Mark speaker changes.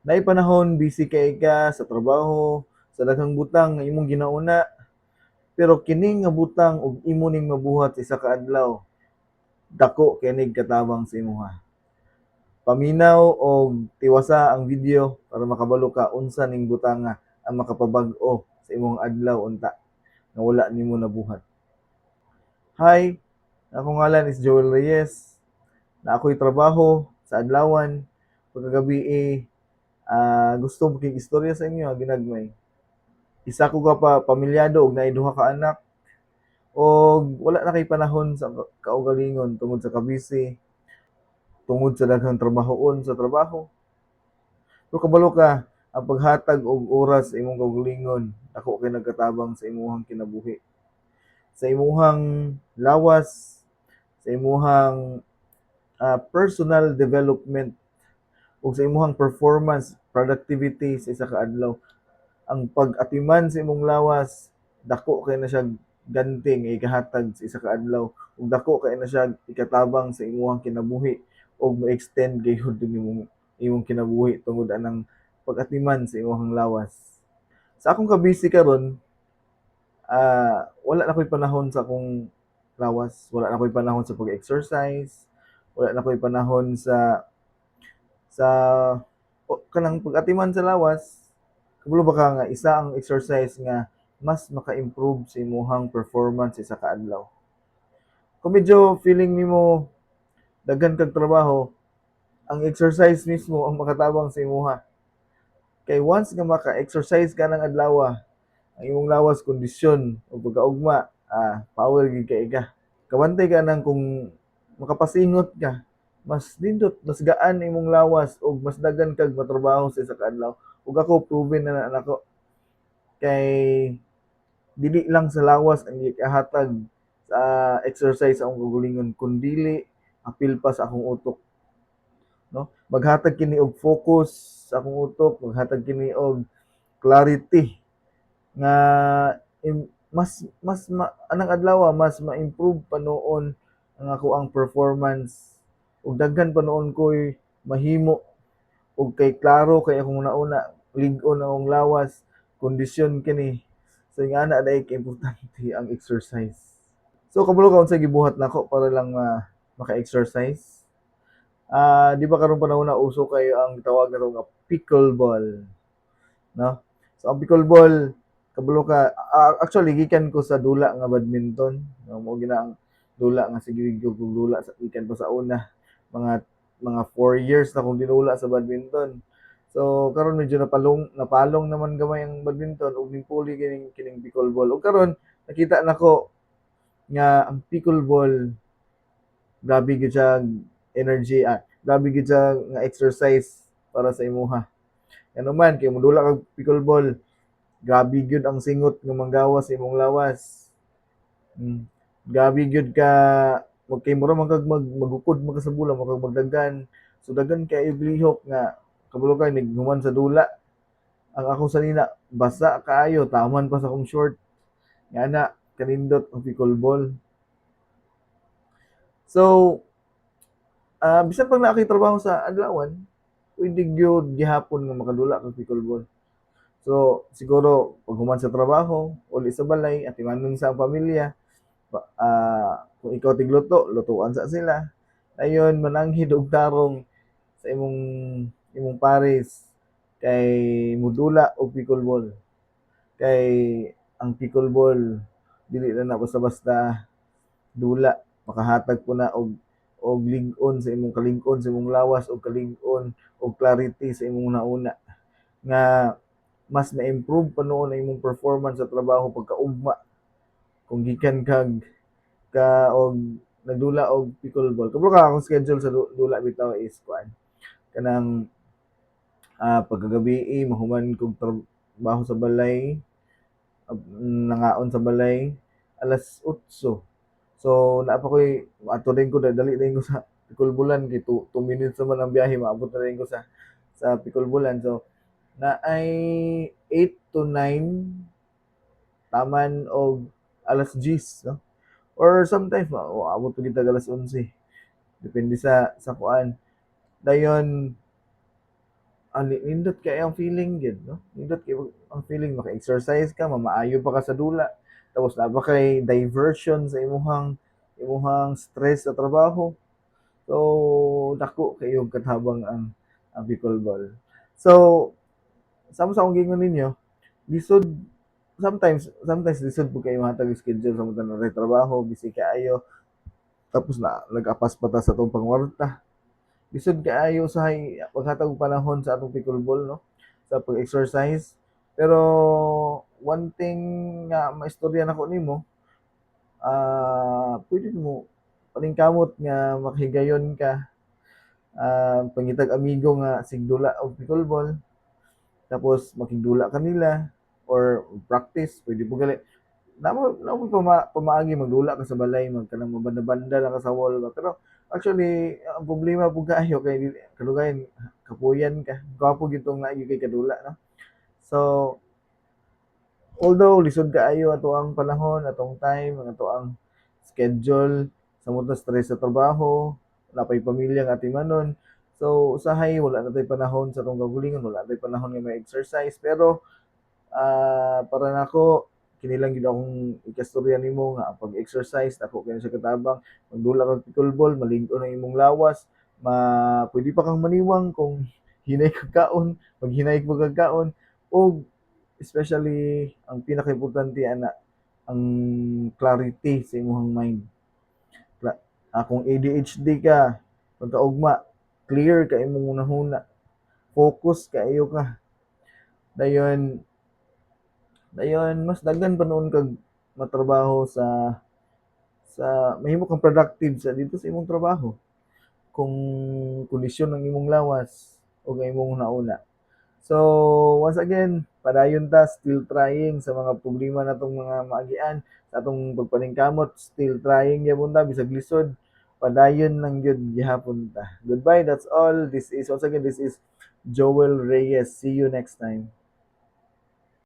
Speaker 1: Naay panahon busy kay ka sa trabaho, sa daghang butang nga imong ginauna, pero kini nga butang ug imo ning mabuhat sa isa ka adlaw, dako kinig katabang sa imuha. Paminaw og tiwasa ang video para makabalo ka unsa ning butanga ang makapabag-o sa imong adlaw unta nga wala nimo nabuhat. Hi, akong ngalan is Joel Reyes. Na ako'y trabaho sa adlawan, pagkagabi gusto ko king istorya sa inyo ginagmay. Isa ko ka pa pamilyado og naay duha ka anak og wala na kay panahon sa kaugalingon tungod sa kabisi, tungod sa daghang trabahoon sa trabaho. Pero kabalo ka, ang paghatag og oras sa imong kaugalingon dako kay nagkatabang sa imong kinabuhi. Sa imong lawas, sa imong personal development ug sa imong performance, productivity sa isa ka adlaw. Ang pag-atiman sa imong lawas, dako kay na siya ganting ikahatag sa isa ka adlaw ug dako kay na siya ikatabang sa imong kinabuhi ug ma-extend gayud imong kinabuhi tungod anang pag-atiman sa imong lawas. Sa akong kabisi karon, wala na ko'y panahon sa akong lawas, wala na ko'y panahon sa pag-exercise, wala na ko'y panahon sa kanang pag-atiman sa lawas. Kabalo ba ka nga isa ang exercise nga mas maka-improve sa imong performance sa isa ka adlaw. Kung medyo feeling nimo daghan kag trabaho, ang exercise mismo ang makatabang sa imuha. Kay once nga maka-exercise ka ng adlaw, ang imong lawas kondisyon o pagkaugma, power gid kay ka. Kabantay ka nang kung makapasingot ka, mas nindot, mas gaan imong lawas o mas daghan kag matrabaho sa isa ka adlaw. Ug ako proven na nako kay dili lang sa lawas ang ikahatag sa exercise sa akong kagalingon kundili apil pa sa akong utok, no? Maghatag kini og focus sa akong utok, maghatag kini og clarity nga anang adlaw mas ma-improve pa noon ang ako ang performance ug daghan pa noon ko'y mahimo ug kay klaro kay akong nauna lig-on akong lawas, kondisyon kini. So nga na dai kay importante ang exercise. So kabalo ka unsay gibuhat nako para lang maka-exercise. Di ba karon panahon na uso kayo ang tawag nato nga pickleball, no? So ang pickleball kabalo ka actually gikan ko sa dula nga badminton, no? Mao gina ang dula nga sige kog dula sa gikan pa sa una mga 4 years na akong dinula sa badminton. So karon medyo napalong naman gamay ang badminton ug ningpuli kining pickleball. Ug karon nakita nako nga ang pickleball grabe gyud siya energy grabe gyud siya nga exercise para sa imuha. Ano man kay modula kag pickleball, grabe gyud ang singot nga manggawas sa imong lawas. Grabe gyud ka kay mura man kag magukod man ka sa bola mo kag magdagan. So daghan kaayo lihok nga kabalo ka nighuman sa dula. Ang ako sanina basa kaayo taman pa sa akong short. Nga na kanindot ang pickleball. So bisan pag naa kay trabaho sa adlawan, pwede gyud gihapon nga makadula kag pickleball. So siguro pag human sa trabaho, uli sa balay, atimanon sa pamilya, kung ikaw tigluto, lutuan sa sila. Ayon mananghid og tarong sa imong pares kay mudula og pickleball. Kay ang pickleball dili na basta-basta dula, makahatag po na og lig-on sa imong kalig-on sa imong lawas og kalig-on og clarity sa imong nauna nga mas ma-improve pa noon ang imong performance sa trabaho pagkaugma kung gikan kag og nagdula og pickleball. Kabalo ka akong schedule sa dula bitaw is kuan kanang pagkagabi mahuman kog trabaho sa balay, nangaon sa balay alas 8. So naa pa ko'y ato din ko dali din ko sa Picolbulan kay 2 minutes naman ang biyahe maabot na rin ko sa Picolbulan. So naay 8 to 9 taman og alas 10, no? Or sometimes abot pa gid alas 11. Depende sa kuan. Dayon nindot kay ang feeling gyud 'no, nindot kay ang feeling maka-exercise ka, mamaayo pa ka sa dula, tapos na pa kay diversion sa imuhang stress sa trabaho. So, dako kayong katabang ang pickleball. So, sama sa akong gingon ninyo, lisod sometimes lisod po kayo matag schedule sa mga na trabaho, busy kaayo, tapos na nag-apas pa ta sa atong pangwarta. Lisod kaayo usahay paghatag og panahon sa atong pickleball no, sa pag-exercise. Pero one thing nga maistorya nako nimo, pwede mo paningkamot nga makahigayon ka, pangitag amigo nga sigdula og pickleball, tapos makigdula ka nila or practice, pwede po gali. Namo pamaagi magdula ka sa balay, magkanang mabanda-banda lang ka sa wall ba. Pero actually, ang problema po kaayo kay kadugayan kapuyan ka. Gwapo gyud tong naagi kay kadula no. So, although lisod kaayo ato ang panahon, atong time, ang ato ang schedule, samot na stress sa trabaho, napay pamilya nga timanon. So, usahay wala na tay panahon sa atong kaugalingon, wala tay panahon nga ma-exercise. Pero para nako kini lang gid akong ikastorya nimo nga ang pag-exercise dako kini sa katabang, magdula kag pickleball, malig-on ang imong lawas, pwede pa kang maniwang kung hinay kag kaon, maghinay mo kag kaon, ug especially ang pinakaimportante ana ang clarity sa imong mind. Kung ADHD ka, pagkaugma, clear ka imong hunahuna, focus kaayo ka. Dayon dayon mas daghan pa noon kag matrabaho sa mahimo kang productive sa dito sa imong trabaho kung kondisyon ng imong lawas o ang imong nauna. So, once again, padayon ta, still trying sa mga problema natong mga maagian, sa atong pagpaningkamot, still trying gyapon ta bisag lisod, padayon lang gyud gihapon ta. Goodbye, that's all. This is once again, this is Joel Reyes. See you next time.